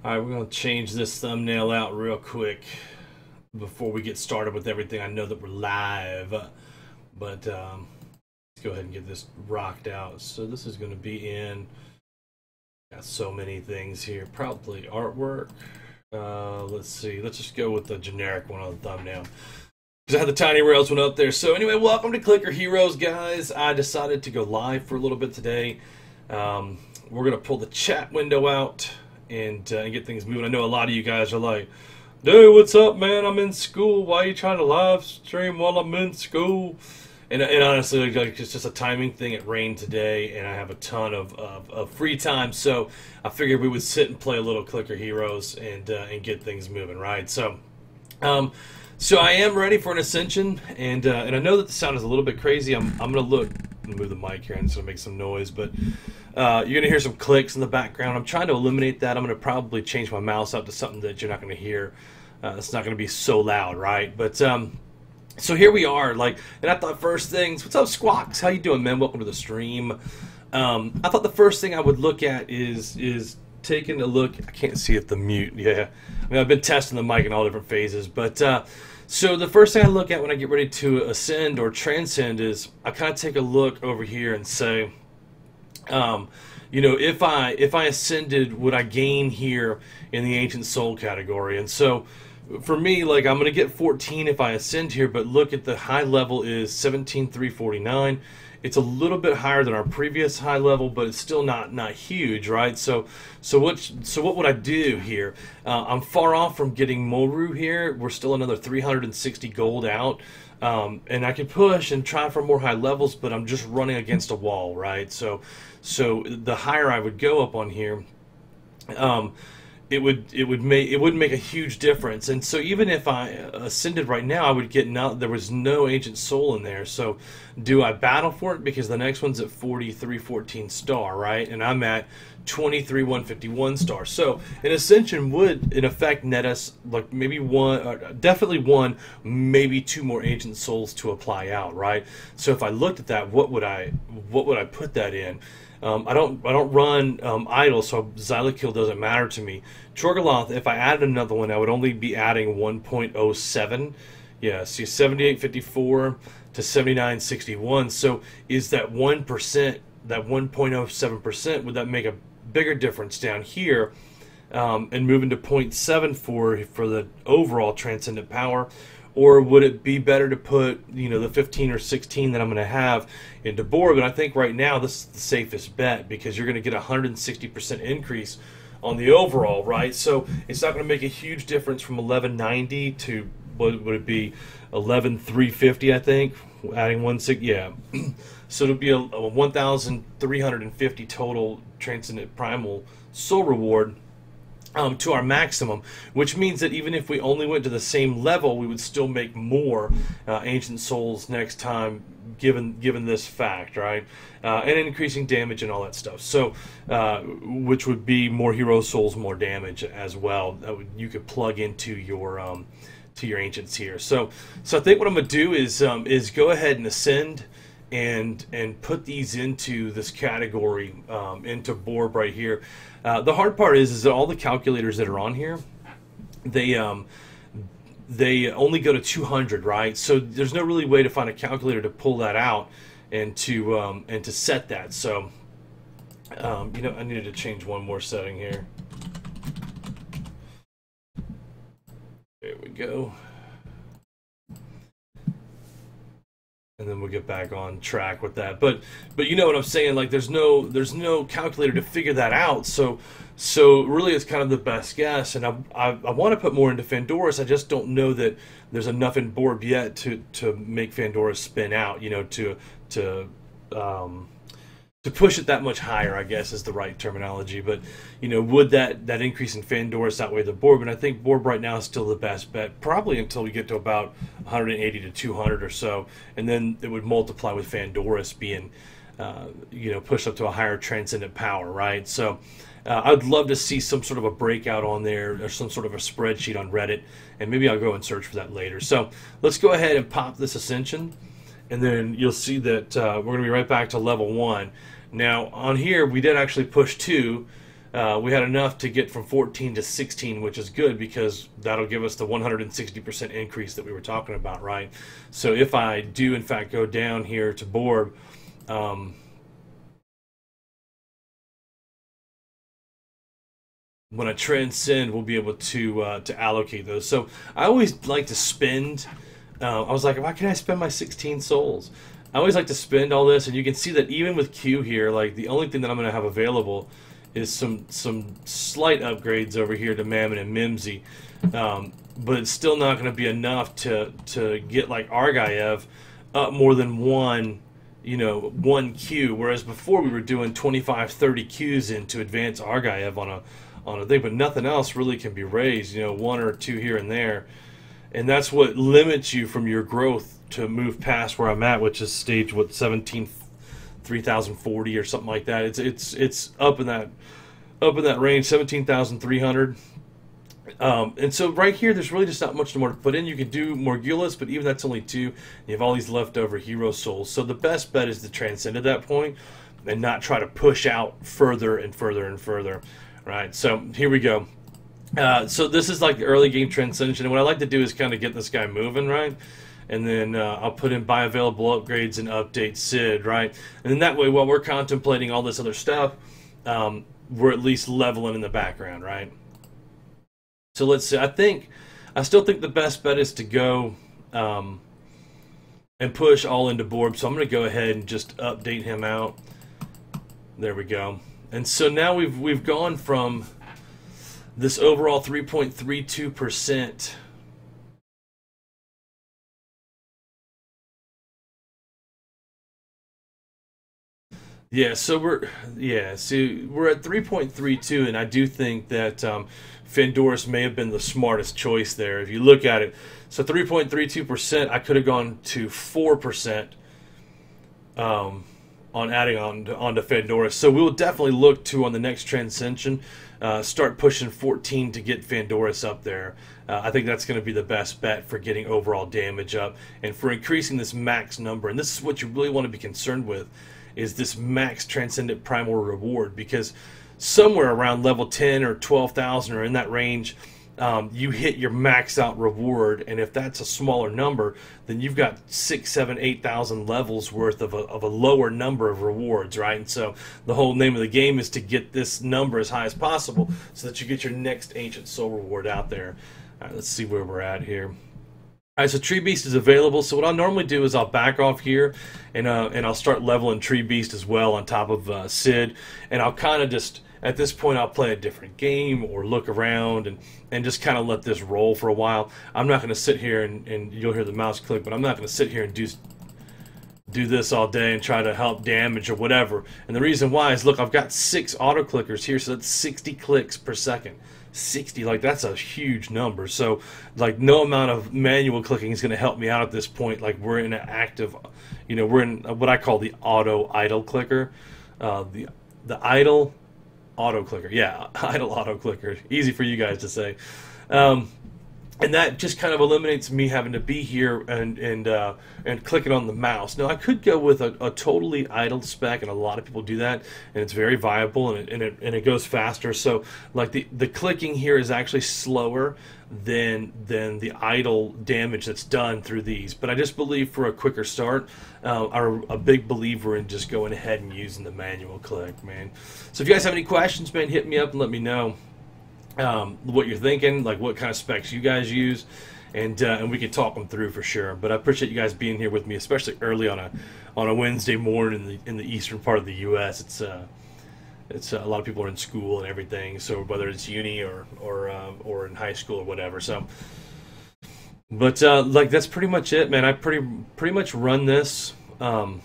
Alright, we're going to change this thumbnail out real quick before we get started with everything. I know that we're live, but let's go ahead and get this rocked out. So this is going to be in, got so many things here, probably artwork. Let's see, let's just go with the generic one on the thumbnail, because I had the Tiny Rails one up there. So anyway, welcome to Clicker Heroes, guys. I decided to go live for a little bit today. We're going to pull the chat window out and get things moving. I know a lot of you guys are like, dude, what's up, man? I'm in school. Why are you trying to live stream while I'm in school? And honestly, like, it's just a timing thing. It rained today, and I have a ton of free time, so I figured we would sit and play a little Clicker Heroes and get things moving, right? So, so I am ready for an Ascension, and I know that the sound is a little bit crazy. I'm gonna move the mic here, and it's gonna make some noise, but you're gonna hear some clicks in the background. I'm trying to eliminate that. I'm gonna probably change my mouse out to something that you're not gonna hear. It's not gonna be so loud, right? But so here we are, like, and I thought first things, what's up, Squawks? How you doing, man? Welcome to the stream. I thought the first thing I would look at is taking a look. I can't see it, the mute. Yeah, I mean, I've been testing the mic in all different phases, but so the first thing I look at when I get ready to ascend or transcend is I kind of take a look over here and say, you know, if I ascended, would I gain here in the ancient soul category? And so for me, like, I'm gonna get 14 if I ascend here, but look at the high level is 17,349. It's a little bit higher than our previous high level, but it's still not huge, right? So what would I do here? I'm far off from getting Moru here. We're still another 360 gold out, and I could push and try for more high levels, but I'm just running against a wall, right? So the higher I would go up on here, it wouldn't make a huge difference. And so even if I ascended right now, I would get there was no ancient soul in there. So do I battle for it, because the next one's at 4314 star, right? And I'm at 23,151 star. So an ascension would in effect net us like maybe definitely one, maybe two more ancient souls to apply out, right? So if I looked at that, what would I put that in? I don't run idle, so Xylokill doesn't matter to me. Chorgaloth, if I added another one, I would only be adding 1.07. Yeah, see, 7854 to 7961. So is that 1%, that 1.07%, would that make a bigger difference down here? And moving to 0.74 for the overall transcendent power? Or would it be better to put, you know, the 15 or 16 that I'm going to have into Borb? And I think right now this is the safest bet, because you're going to get a 160% increase on the overall, right? So it's not going to make a huge difference from 1190 to, what would it be, 11,350, I think, adding 1.6, yeah. So it'll be a 1,350 total transcendent primal soul reward to our maximum, which means that even if we only went to the same level, we would still make more ancient souls next time, given this fact, right? And increasing damage and all that stuff. So, which would be more hero souls, more damage as well. You could plug into your ancients here. So I think what I'm gonna do is go ahead and ascend and put these into this category, into Borb right here. The hard part is that all the calculators that are on here, they only go to 200, right? So there's no really way to find a calculator to pull that out and to set that. So you know, I needed to change one more setting here. There we go. And then we'll get back on track with that. But you know what I'm saying? Like, there's no calculator to figure that out. So really, it's kind of the best guess. And I want to put more into Pahndoryss. I just don't know that there's enough in Borb yet to make Pahndoryss spin out. You know, to push it that much higher, I guess, is the right terminology. But, you know, would that increase in Pahndoryss outweigh the Borb? And I think Borb right now is still the best bet, probably until we get to about 180 to 200 or so, and then it would multiply with Pahndoryss being, you know, pushed up to a higher transcendent power, right? So I'd love to see some sort of a breakout on there, or some sort of a spreadsheet on Reddit, and maybe I'll go and search for that later. So let's go ahead and pop this Ascension, and then you'll see that we're going to be right back to level 1. Now, on here, we did actually push 2, we had enough to get from 14 to 16, which is good because that'll give us the 160% increase that we were talking about, right? So if I do, in fact, go down here to Borb, when I transcend, we'll be able to allocate those. So I always like to spend. I was like, why can't I spend my 16 souls? I always like to spend all this, and you can see that even with Q here, like the only thing that I'm going to have available is some slight upgrades over here to Mammon and Mimsy, but it's still not going to be enough to get like Argayev up more than one, one Q. Whereas before we were doing 25, 30 Qs in to advance Argayev on a thing, but nothing else really can be raised. One or two here and there, and that's what limits you from your growth to move past where I'm at, which is stage 3040 or something like that. It's up in that range, 17,300. And so right here, there's really just not much more to put in. You can do Morgulis, but even that's only 2. You have all these leftover hero souls. So the best bet is to transcend at that point and not try to push out further and further and further. Right. So here we go. So this is like the early game Transcension, and what I like to do is kind of get this guy moving, right? And then I'll put in buy available upgrades and update Sid, right? And then that way, while we're contemplating all this other stuff, we're at least leveling in the background, right? So let's see. I still think the best bet is to go and push all into Borb. So I'm going to go ahead and just update him out. There we go. And so now we've gone from this overall 3.32%. Yeah, so we're at 3.32, and I do think that Pahndoryss may have been the smartest choice there. If you look at it, so 3.32%, I could have gone to 4%. On adding onto Pahndoryss. So we will definitely look to, on the next Transcension, start pushing 14 to get Pahndoryss up there. I think that's going to be the best bet for getting overall damage up and for increasing this max number. And this is what you really want to be concerned with, is this max Transcendent Primal Reward, because somewhere around level 10 or 12,000 or in that range, you hit your max out reward, and if that's a smaller number, then you've got 6, 7, 8,000 levels worth of a lower number of rewards, right? And so the whole name of the game is to get this number as high as possible so that you get your next Ancient Soul reward out there. All right, let's see where we're at here. All right, so Tree Beast is available. So what I'll normally do is I'll back off here, and I'll start leveling Tree Beast as well on top of Sid, and I'll kind of just, at this point, I'll play a different game or look around and just kind of let this roll for a while. I'm not going to sit here and you'll hear the mouse click, but I'm not going to sit here and do this all day and try to help damage or whatever. And the reason why is, look, I've got 6 auto clickers here, so that's 60 clicks per second. 60, like, that's a huge number. So, like, no amount of manual clicking is going to help me out at this point. Like, we're in an active, we're in what I call the auto idle clicker. The idle auto clicker, yeah, idle auto clicker. Easy for you guys to say, and that just kind of eliminates me having to be here and clicking on the mouse. Now I could go with a totally idle spec, and a lot of people do that, and it's very viable, and it goes faster. So like the clicking here is actually slower than the idle damage that's done through these. But I just believe for a quicker start, I'm a big believer in just going ahead and using the manual click, man. So if you guys have any questions, man, hit me up and let me know what you're thinking, like what kind of specs you guys use, and we can talk them through for sure. But I appreciate you guys being here with me, especially early on a Wednesday morning in the eastern part of the U.S. It's a lot of people are in school and everything, so whether it's uni or in high school or whatever. So, but like that's pretty much it, man. I pretty much run this, and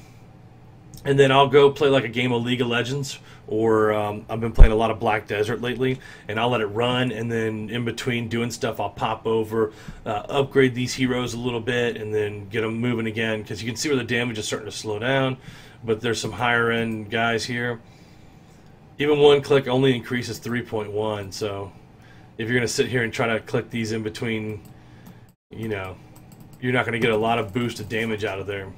then I'll go play like a game of League of Legends, or I've been playing a lot of Black Desert lately, and I'll let it run, and then in between doing stuff, I'll pop over, upgrade these heroes a little bit, and then get them moving again, because you can see where the damage is starting to slow down. But there's some higher end guys here. Even one click only increases 3.1, so if you're going to sit here and try to click these in between, you're not going to get a lot of boosted damage out of there.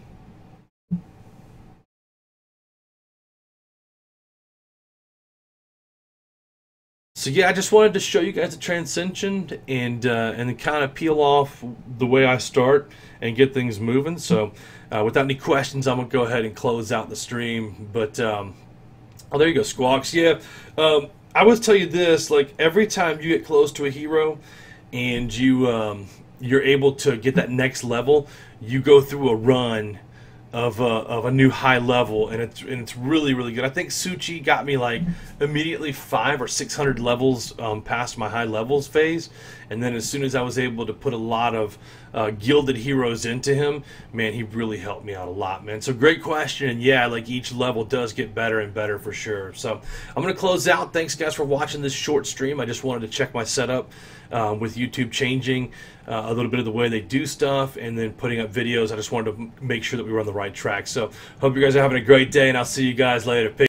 So yeah, I just wanted to show you guys the Transcension and then kind of peel off the way I start and get things moving. So without any questions, I'm gonna go ahead and close out the stream. But oh, there you go, Squawks. Yeah, I would tell you this: like every time you get close to a hero and you're able to get that next level, you go through a run of a new high level, and it's really, really good. I think Suchi got me like immediately 500 or 600 levels past my high levels phase, and then as soon as I was able to put a lot of gilded heroes into him, man, he really helped me out a lot, man. So great question, and yeah, like each level does get better and better for sure. So I'm gonna close out. Thanks guys for watching this short stream. I just wanted to check my setup with YouTube changing a little bit of the way they do stuff and then putting up videos. I just wanted to make sure that we were on the right track. So hope you guys are having a great day, and I'll see you guys later. Peace.